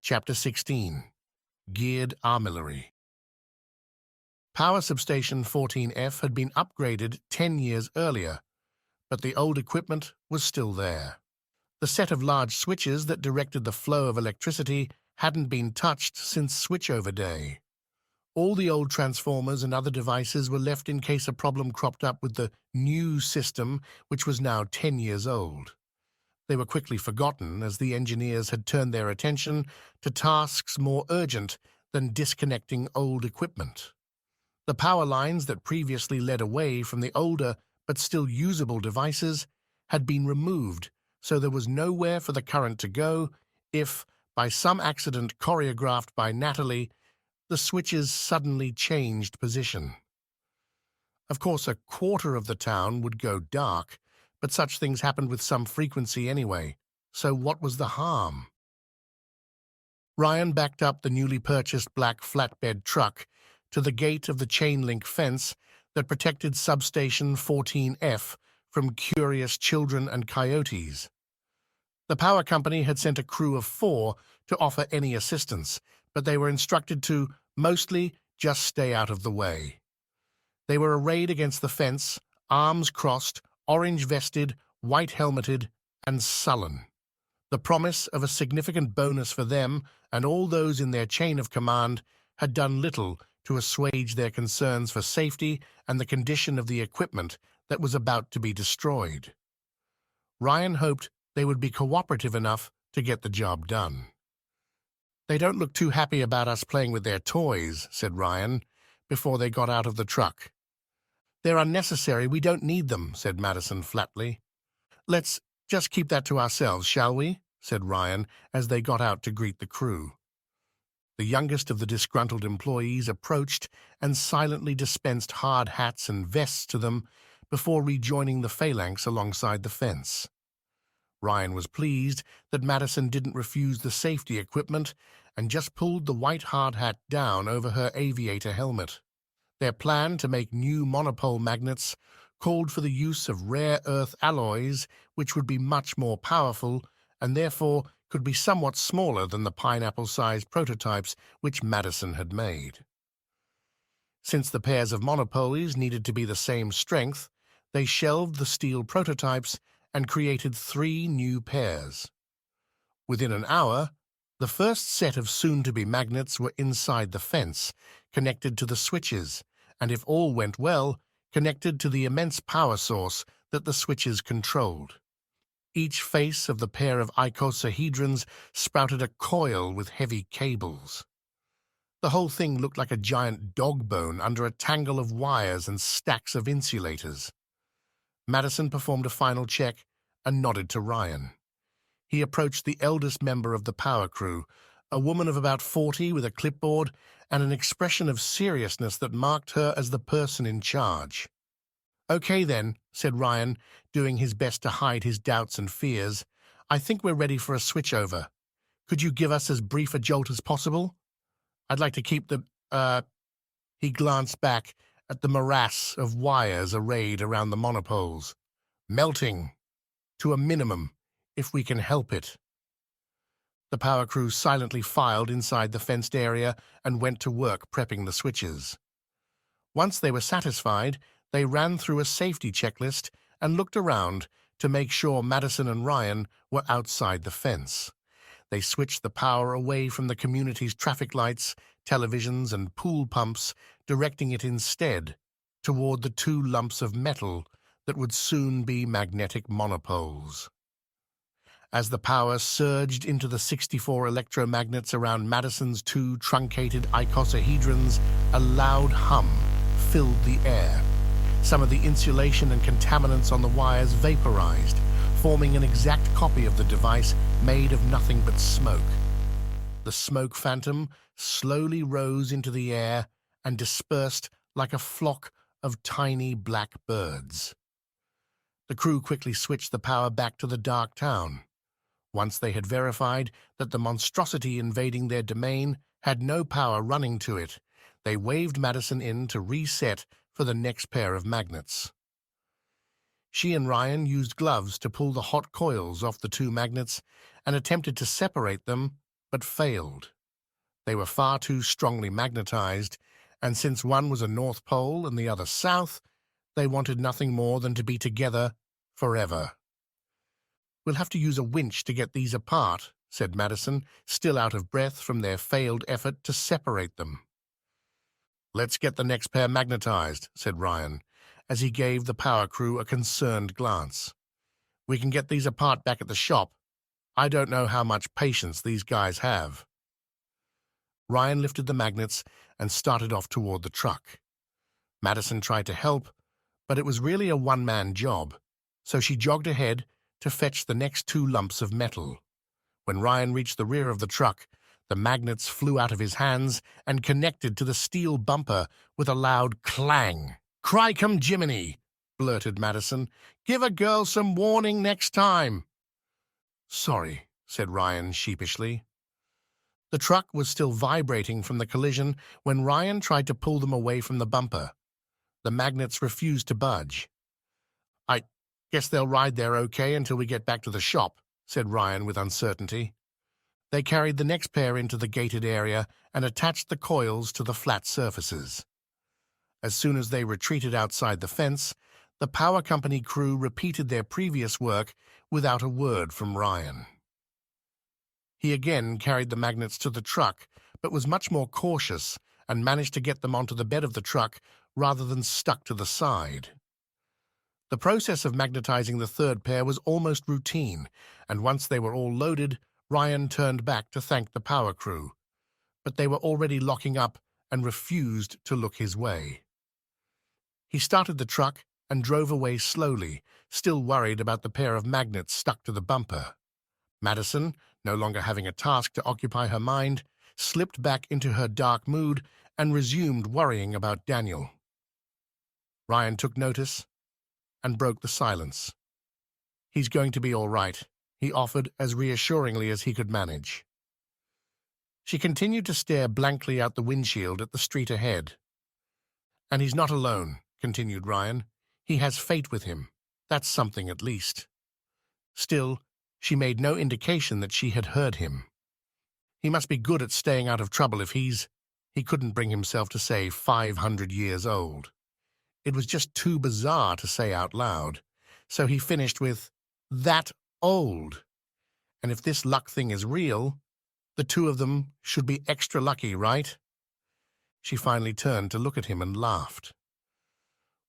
Chapter 16. Geared Armillary. Power Substation 14F had been upgraded 10 years earlier, but the old equipment was still there. The set of large switches that directed the flow of electricity hadn't been touched since switchover day. All the old transformers and other devices were left in case a problem cropped up with the new system, which was now 10 years old. They were quickly forgotten as the engineers had turned their attention to tasks more urgent than disconnecting old equipment. The power lines that previously led away from the older but still usable devices had been removed, so there was nowhere for the current to go if, by some accident choreographed by Natalie, the switches suddenly changed position. Of course, a quarter of the town would go dark, but such things happened with some frequency anyway, so what was the harm? Ryan backed up the newly purchased black flatbed truck to the gate of the chain-link fence that protected Substation 14F from curious children and coyotes. The power company had sent a crew of 4 to offer any assistance, but they were instructed to, mostly, just stay out of the way. They were arrayed against the fence, arms crossed, orange-vested, white-helmeted, and sullen. The promise of a significant bonus for them and all those in their chain of command had done little to assuage their concerns for safety and the condition of the equipment that was about to be destroyed. Ryan hoped they would be cooperative enough to get the job done. "They don't look too happy about us playing with their toys," said Ryan, before they got out of the truck. "They're unnecessary, we don't need them," said Madison flatly. "Let's just keep that to ourselves, shall we?" said Ryan as they got out to greet the crew. The youngest of the disgruntled employees approached and silently dispensed hard hats and vests to them before rejoining the phalanx alongside the fence. Ryan was pleased that Madison didn't refuse the safety equipment and just pulled the white hard hat down over her aviator helmet. Their plan to make new monopole magnets called for the use of rare earth alloys, which would be much more powerful and therefore could be somewhat smaller than the pineapple-sized prototypes which Madison had made. Since the pairs of monopoles needed to be the same strength, they shelved the steel prototypes and created 3 new pairs. Within an hour, the first set of soon-to-be magnets were inside the fence, connected to the switches, and if all went well, connected to the immense power source that the switches controlled. Each face of the pair of icosahedrons sprouted a coil with heavy cables. The whole thing looked like a giant dog bone under a tangle of wires and stacks of insulators. Madison performed a final check and nodded to Ryan. He approached the eldest member of the power crew, a woman of about 40 with a clipboard and an expression of seriousness that marked her as the person in charge. "Okay then," said Ryan, doing his best to hide his doubts and fears. "I think we're ready for a switchover. Could you give us as brief a jolt as possible? I'd like to keep the, He glanced back at the morass of wires arrayed around the monopoles. "Melting. To a minimum, if we can help it." The power crew silently filed inside the fenced area and went to work prepping the switches. Once they were satisfied, they ran through a safety checklist and looked around to make sure Madison and Ryan were outside the fence. They switched the power away from the community's traffic lights, televisions, and pool pumps, directing it instead toward the 2 lumps of metal that would soon be magnetic monopoles. As the power surged into the 64 electromagnets around Madison's 2 truncated icosahedrons, a loud hum filled the air. Some of the insulation and contaminants on the wires vaporized, forming an exact copy of the device made of nothing but smoke. The smoke phantom slowly rose into the air and dispersed like a flock of tiny black birds. The crew quickly switched the power back to the dark town. Once they had verified that the monstrosity invading their domain had no power running to it, they waved Madison in to reset for the next pair of magnets. She and Ryan used gloves to pull the hot coils off the 2 magnets and attempted to separate them, but failed. They were far too strongly magnetized, and since one was a North Pole and the other South, they wanted nothing more than to be together forever. "We'll have to use a winch to get these apart," said Madison, still out of breath from their failed effort to separate them. "Let's get the next pair magnetized," said Ryan, as he gave the power crew a concerned glance. "We can get these apart back at the shop. I don't know how much patience these guys have." Ryan lifted the magnets and started off toward the truck. Madison tried to help, but it was really a one-man job, so she jogged ahead to fetch the next 2 lumps of metal. When Ryan reached the rear of the truck, the magnets flew out of his hands and connected to the steel bumper with a loud clang. "Crikey Jiminy!" blurted Madison. "Give a girl some warning next time." "Sorry," said Ryan sheepishly. The truck was still vibrating from the collision when Ryan tried to pull them away from the bumper. The magnets refused to budge. "I guess they'll ride there okay until we get back to the shop," said Ryan with uncertainty. They carried the next pair into the gated area and attached the coils to the flat surfaces. As soon as they retreated outside the fence, the power company crew repeated their previous work without a word from Ryan. He again carried the magnets to the truck, but was much more cautious and managed to get them onto the bed of the truck rather than stuck to the side. The process of magnetizing the third pair was almost routine, and once they were all loaded, Ryan turned back to thank the power crew. But they were already locking up and refused to look his way. He started the truck and drove away slowly, still worried about the pair of magnets stuck to the bumper. Madison, no longer having a task to occupy her mind, slipped back into her dark mood and resumed worrying about Daniel. Ryan took notice and broke the silence. "He's going to be all right," he offered as reassuringly as he could manage. She continued to stare blankly out the windshield at the street ahead. "And he's not alone," continued Ryan. "He has fate with him. That's something at least." Still, she made no indication that she had heard him. "He must be good at staying out of trouble if he couldn't bring himself to say 500 years old. It was just too bizarre to say out loud, so he finished with, "That old. And if this luck thing is real, the two of them should be extra lucky, right?" She finally turned to look at him and laughed.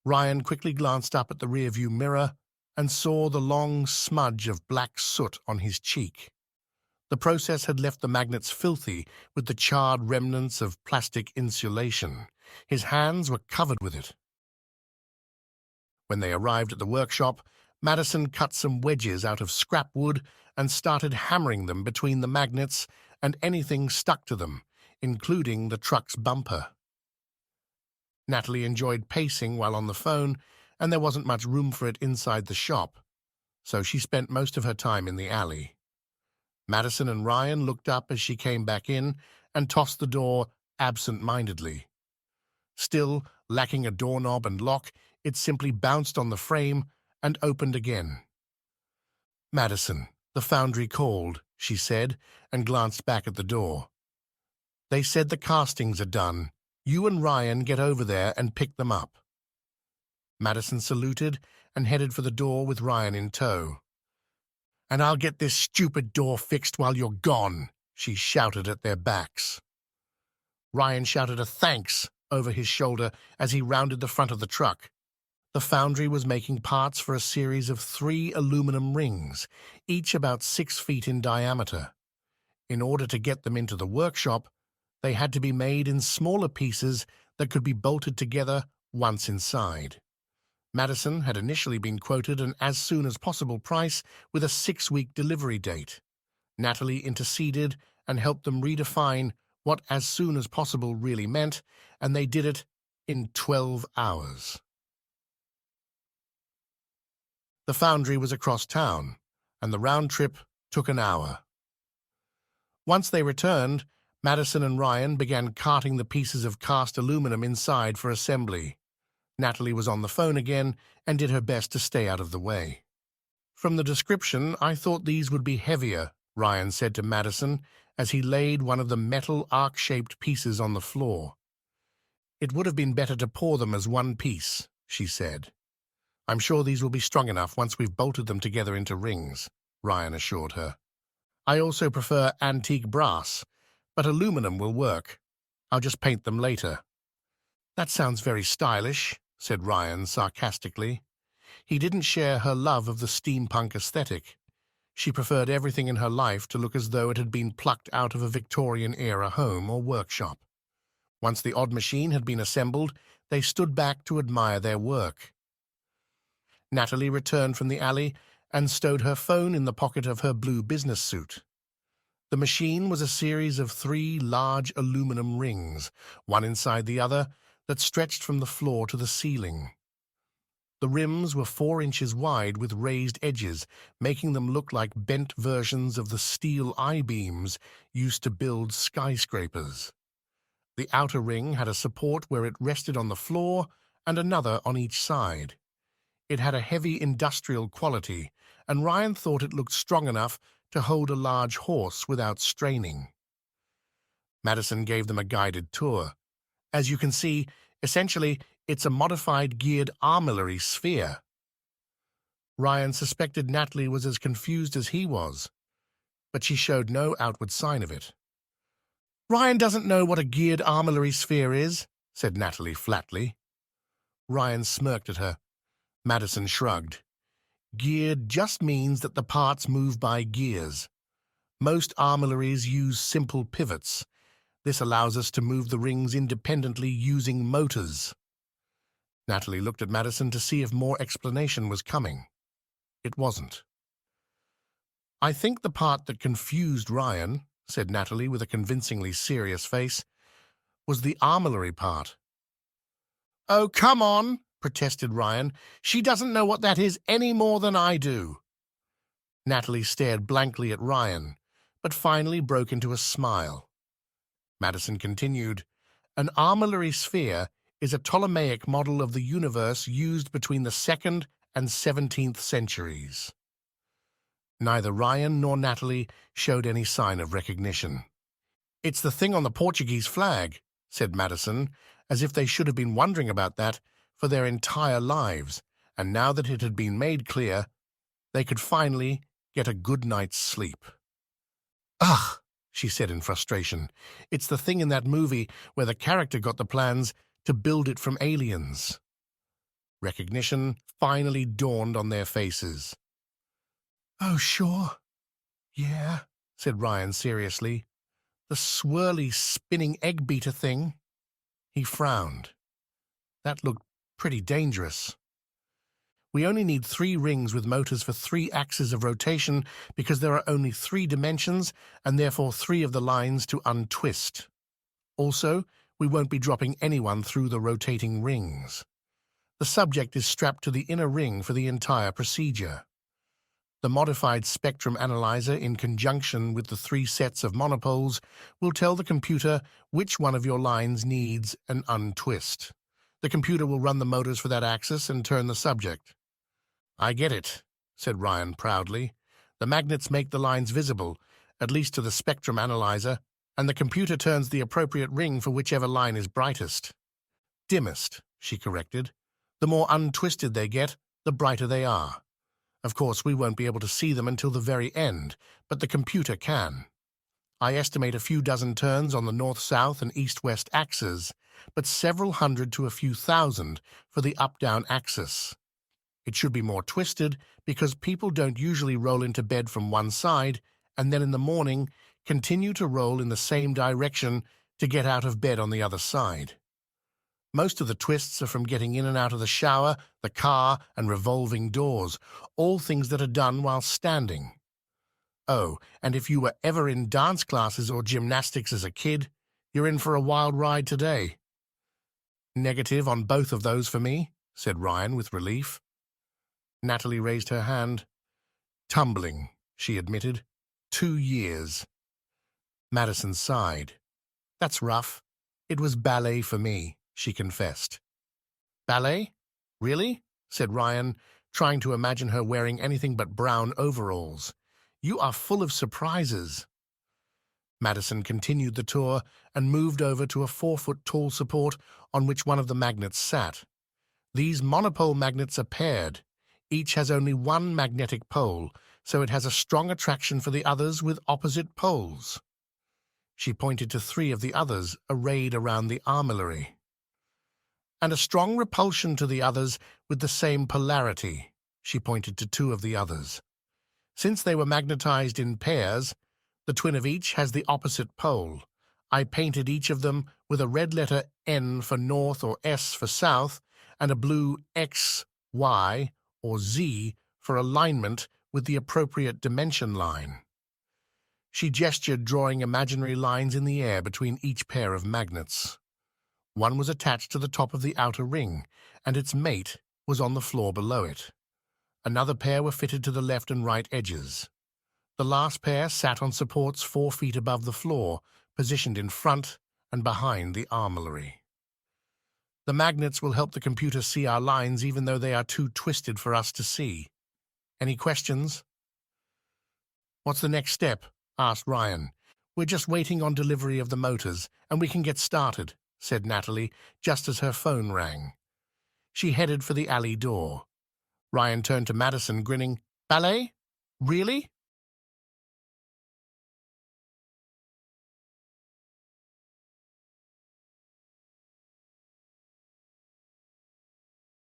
Ryan quickly glanced up at the rearview mirror and saw the long smudge of black soot on his cheek. The process had left the magnets filthy with the charred remnants of plastic insulation. His hands were covered with it. When they arrived at the workshop, Madison cut some wedges out of scrap wood and started hammering them between the magnets and anything stuck to them, including the truck's bumper. Natalie enjoyed pacing while on the phone, and there wasn't much room for it inside the shop, so she spent most of her time in the alley. Madison and Ryan looked up as she came back in and tossed the door absent-mindedly. Still lacking a doorknob and lock, it simply bounced on the frame and opened again. "Madison, the foundry called," she said, and glanced back at the door. "They said the castings are done. You and Ryan get over there and pick them up." Madison saluted and headed for the door with Ryan in tow. "And I'll get this stupid door fixed while you're gone," she shouted at their backs. Ryan shouted a thanks over his shoulder as he rounded the front of the truck. The foundry was making parts for a series of 3 aluminum rings, each about 6 feet in diameter. In order to get them into the workshop, they had to be made in smaller pieces that could be bolted together once inside. Madison had initially been quoted an as-soon-as-possible price with a 6-week delivery date. Natalie interceded and helped them redefine what as soon as possible really meant, and they did it in 12 hours. The foundry was across town, and the round trip took an hour. Once they returned, Madison and Ryan began carting the pieces of cast aluminum inside for assembly. Natalie was on the phone again and did her best to stay out of the way. "From the description, I thought these would be heavier," Ryan said to Madison as he laid one of the metal arc-shaped pieces on the floor. "It would have been better to pour them as one piece," she said. "I'm sure these will be strong enough once we've bolted them together into rings," Ryan assured her. "I also prefer antique brass, but aluminum will work. I'll just paint them later." "That sounds very stylish," said Ryan sarcastically. He didn't share her love of the steampunk aesthetic. She preferred everything in her life to look as though it had been plucked out of a Victorian-era home or workshop. Once the odd machine had been assembled, they stood back to admire their work. Natalie returned from the alley and stowed her phone in the pocket of her blue business suit. The machine was a series of 3 large aluminum rings, one inside the other, that stretched from the floor to the ceiling. The rims were 4 inches wide with raised edges, making them look like bent versions of the steel I-beams used to build skyscrapers. The outer ring had a support where it rested on the floor and another on each side. It had a heavy industrial quality, and Ryan thought it looked strong enough to hold a large horse without straining. Madison gave them a guided tour. As you can see, essentially, it's a modified geared armillary sphere. Ryan suspected Natalie was as confused as he was, but she showed no outward sign of it. "Ryan doesn't know what a geared armillary sphere is," said Natalie flatly. Ryan smirked at her. Madison shrugged. "Geared just means that the parts move by gears. Most armillaries use simple pivots. This allows us to move the rings independently using motors." Natalie looked at Madison to see if more explanation was coming. It wasn't. "I think the part that confused Ryan," said Natalie with a convincingly serious face, "was the armillary part." "Oh, come on," protested Ryan. "She doesn't know what that is any more than I do." Natalie stared blankly at Ryan, but finally broke into a smile. Madison continued, "An armillary sphere is a Ptolemaic model of the universe used between the 2nd and 17th centuries." Neither Ryan nor Natalie showed any sign of recognition. "It's the thing on the Portuguese flag," said Madison, as if they should have been wondering about that for their entire lives, and now that it had been made clear, they could finally get a good night's sleep. "Ugh," she said in frustration. "It's the thing in that movie where the character got the plans to build it from aliens." Recognition finally dawned on their faces. "Oh, sure. Yeah," said Ryan seriously. "The swirly, spinning egg beater thing." He frowned. That looked pretty dangerous. "We only need 3 rings with motors for 3 axes of rotation because there are only 3 dimensions and therefore 3 of the lines to untwist. Also, we won't be dropping anyone through the rotating rings. The subject is strapped to the inner ring for the entire procedure. The modified spectrum analyzer, in conjunction with the 3 sets of monopoles, will tell the computer which one of your lines needs an untwist. The computer will run the motors for that axis and turn the subject." "I get it," said Ryan proudly. "The magnets make the lines visible, at least to the spectrum analyzer, and the computer turns the appropriate ring for whichever line is brightest." "Dimmest," she corrected. "The more untwisted they get, the brighter they are. Of course, we won't be able to see them until the very end, but the computer can. I estimate a few dozen turns on the north-south and east-west axes, but several hundred to a few thousand for the up-down axis. It should be more twisted because people don't usually roll into bed from one side and then in the morning continue to roll in the same direction to get out of bed on the other side. Most of the twists are from getting in and out of the shower, the car, and revolving doors, all things that are done while standing. Oh, and if you were ever in dance classes or gymnastics as a kid, you're in for a wild ride today." "Negative on both of those for me," said Ryan with relief. Natalie raised her hand. "Tumbling," she admitted. 2 years. Madison sighed. "That's rough. It was ballet for me," she confessed. "Ballet? Really?" said Ryan, trying to imagine her wearing anything but brown overalls. "You are full of surprises." Madison continued the tour and moved over to a 4-foot-tall support on which one of the magnets sat. These monopole magnets are paired. Each has only one magnetic pole, so it has a strong attraction for the others with opposite poles. She pointed to 3 of the others arrayed around the armillary. And a strong repulsion to the others with the same polarity. She pointed to 2 of the others. Since they were magnetized in pairs, the twin of each has the opposite pole. I painted each of them with a red letter N for north or S for south, and a blue X, Y, or Z for alignment with the appropriate dimension line. She gestured, drawing imaginary lines in the air between each pair of magnets. One was attached to the top of the outer ring, and its mate was on the floor below it. Another pair were fitted to the left and right edges. The last pair sat on supports 4 feet above the floor, positioned in front and behind the armillary. The magnets will help the computer see our lines even though they are too twisted for us to see. Any questions? What's the next step? Asked Ryan. We're just waiting on delivery of the motors, and we can get started, said Natalie, just as her phone rang. She headed for the alley door. Ryan turned to Madison, grinning. Ballet? Really?